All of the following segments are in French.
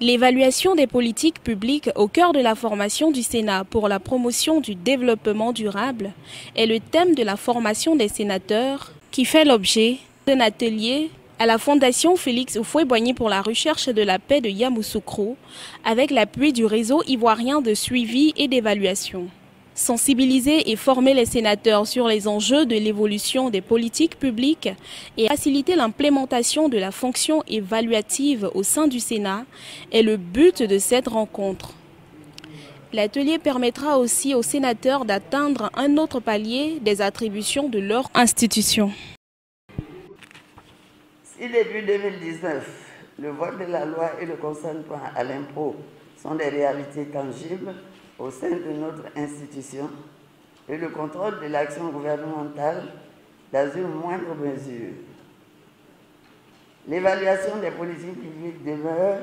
L'évaluation des politiques publiques au cœur de la formation du Sénat pour la promotion du développement durable est le thème de la formation des sénateurs qui fait l'objet d'un atelier à la Fondation Félix Houphouët-Boigny pour la recherche de la paix de Yamoussoukro avec l'appui du réseau ivoirien de suivi et d'évaluation. Sensibiliser et former les sénateurs sur les enjeux de l'évolution des politiques publiques et faciliter l'implémentation de la fonction évaluative au sein du Sénat est le but de cette rencontre. L'atelier permettra aussi aux sénateurs d'atteindre un autre palier des attributions de leur institution. Si depuis 2019, le vote de la loi et le consentement à l'impôt sont des réalités tangibles au sein de notre institution et le contrôle de l'action gouvernementale dans une moindre mesure, l'évaluation des politiques publiques demeure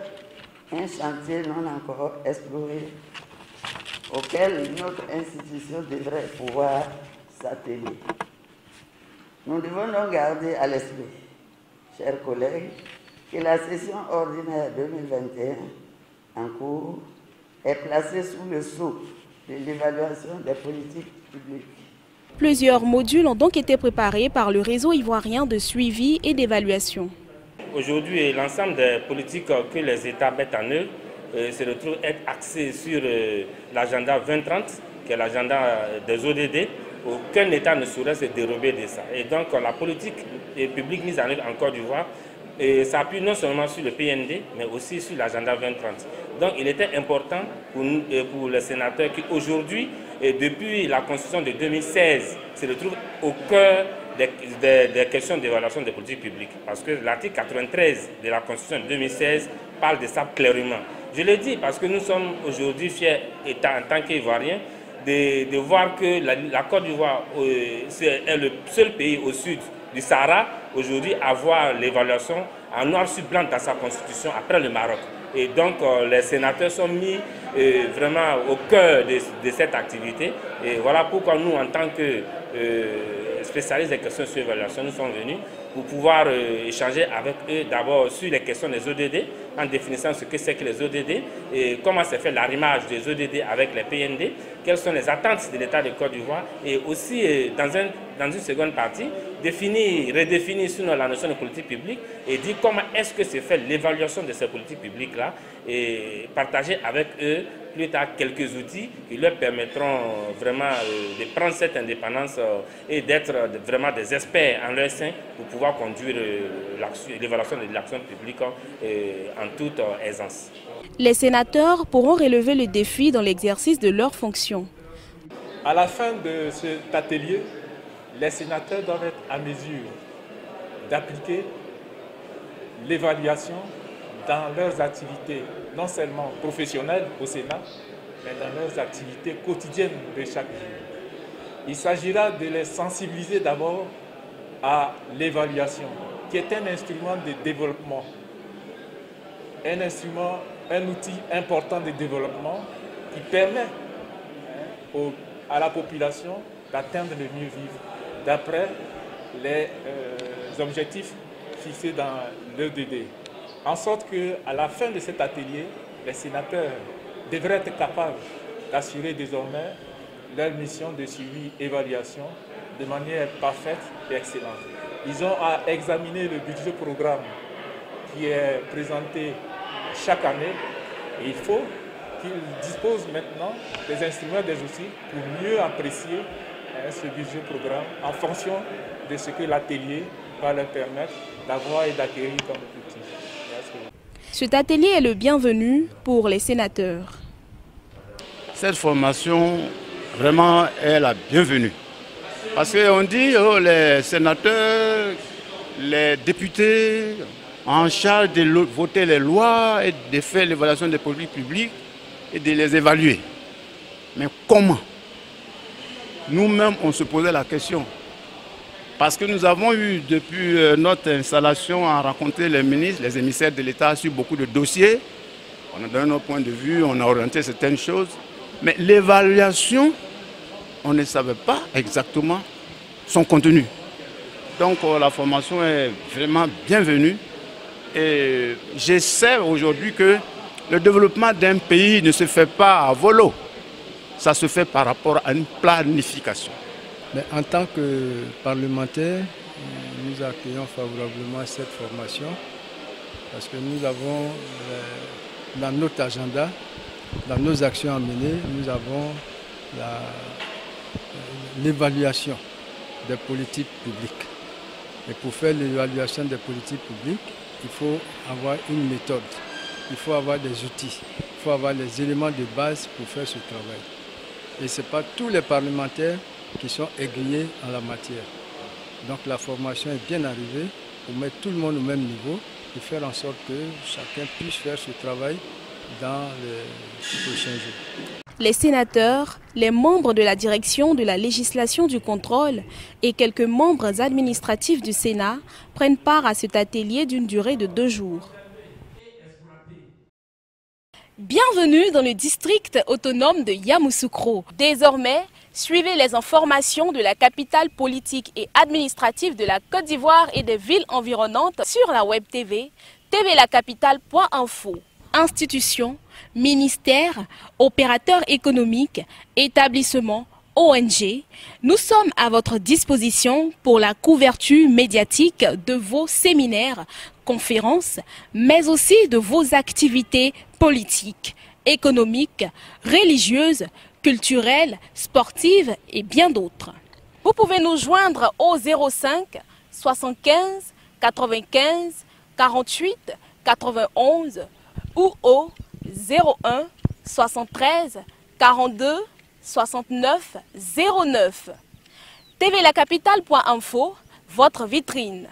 un chantier non encore exploré auquel notre institution devrait pouvoir s'atteler. Nous devons donc garder à l'esprit, chers collègues, que la session ordinaire 2021 en cours est placée sous le sceau de l'évaluation des politiques publiques. Plusieurs modules ont donc été préparés par le réseau ivoirien de suivi et d'évaluation. Aujourd'hui, l'ensemble des politiques que les États mettent en œuvre se retrouve être axé sur l'agenda 2030, qui est l'agenda des ODD. Aucun État ne saurait se dérober de ça. Et donc la politique publique mise en œuvre en Côte d'Ivoire s'appuie non seulement sur le PND, mais aussi sur l'agenda 2030. Donc il était important pour les sénateurs qui aujourd'hui, depuis la Constitution de 2016, se retrouvent au cœur des questions d'évaluation des politiques publiques. Parce que l'article 93 de la Constitution de 2016 parle de ça clairement. Je le dis parce que nous sommes aujourd'hui fiers, en tant qu'Ivoiriens, de voir que la Côte d'Ivoire est le seul pays au sud du Sahara aujourd'hui à avoir l'évaluation en noir sur blanc dans sa constitution après le Maroc. Et donc les sénateurs sont mis vraiment au cœur de cette activité. Et voilà pourquoi nous, en tant que spécialistes des questions sur l'évaluation, nous sommes venus pour pouvoir échanger avec eux d'abord sur les questions des ODD, en définissant ce que c'est que les ODD, et comment se fait l'arrimage des ODD avec les PND, quelles sont les attentes de l'État de Côte d'Ivoire, et aussi dans une seconde partie, redéfinir sur la notion de politique publique et dire comment est-ce que se fait l'évaluation de ces politiques publiques-là et partager avec eux plus tard quelques outils qui leur permettront vraiment de prendre cette indépendance et d'être vraiment des experts en leur sein pour pouvoir conduire l'évaluation de l'action publique en toute aisance. Les sénateurs pourront relever le défi dans l'exercice de leurs fonctions. À la fin de cet atelier, les sénateurs doivent être à mesure d'appliquer l'évaluation dans leurs activités, non seulement professionnelles au Sénat, mais dans leurs activités quotidiennes de chaque jour. Il s'agira de les sensibiliser d'abord à l'évaluation, qui est un instrument de développement, un outil important de développement qui permet à la population d'atteindre le mieux vivre d'après les objectifs fixés dans l'EDD. En sorte qu'à la fin de cet atelier, les sénateurs devraient être capables d'assurer désormais leur mission de suivi et évaluation de manière parfaite et excellente. Ils ont à examiner le budget programme qui est présenté chaque année et il faut qu'ils disposent maintenant des instruments, des outils pour mieux apprécier ce budget programme en fonction de ce que l'atelier va leur permettre d'avoir et d'acquérir comme outil. Cet atelier est le bienvenu pour les sénateurs. Cette formation vraiment est la bienvenue. Parce qu'on dit les sénateurs, les députés en charge de voter les lois et de faire l'évaluation des politiques publiques et de les évaluer. Mais comment? Nous-mêmes, on se posait la question. Parce que nous avons eu, depuis notre installation, à rencontrer les ministres, les émissaires de l'État sur beaucoup de dossiers. On a donné notre point de vue, on a orienté certaines choses. Mais l'évaluation, on ne savait pas exactement son contenu. Donc la formation est vraiment bienvenue. Et j'essaie aujourd'hui que Le développement d'un pays ne se fait pas à volo. Ça se fait par rapport à une planification. Mais en tant que parlementaire, nous accueillons favorablement cette formation parce que nous avons dans notre agenda, dans nos actions à mener, nous avons l'évaluation des politiques publiques. Et pour faire l'évaluation des politiques publiques, il faut avoir une méthode, il faut avoir des outils, il faut avoir les éléments de base pour faire ce travail. Et ce n'est pas tous les parlementaires qui sont aiguillés en la matière. Donc la formation est bien arrivée pour mettre tout le monde au même niveau et faire en sorte que chacun puisse faire ce travail dans les prochains jours. Les sénateurs, les membres de la direction de la législation du contrôle et quelques membres administratifs du Sénat prennent part à cet atelier d'une durée de 2 jours. Bienvenue dans le district autonome de Yamoussoukro. Désormais, suivez les informations de la capitale politique et administrative de la Côte d'Ivoire et des villes environnantes sur la web TV, tvlacapitale.info. Institutions, ministères, opérateurs économiques, établissements, ONG, nous sommes à votre disposition pour la couverture médiatique de vos séminaires, conférences, mais aussi de vos activités politiques, économiques, religieuses, culturelles, sportives et bien d'autres. Vous pouvez nous joindre au 05 75 95 48 91 ou au 01 73 42 69 09. tvlacapitale.info, votre vitrine.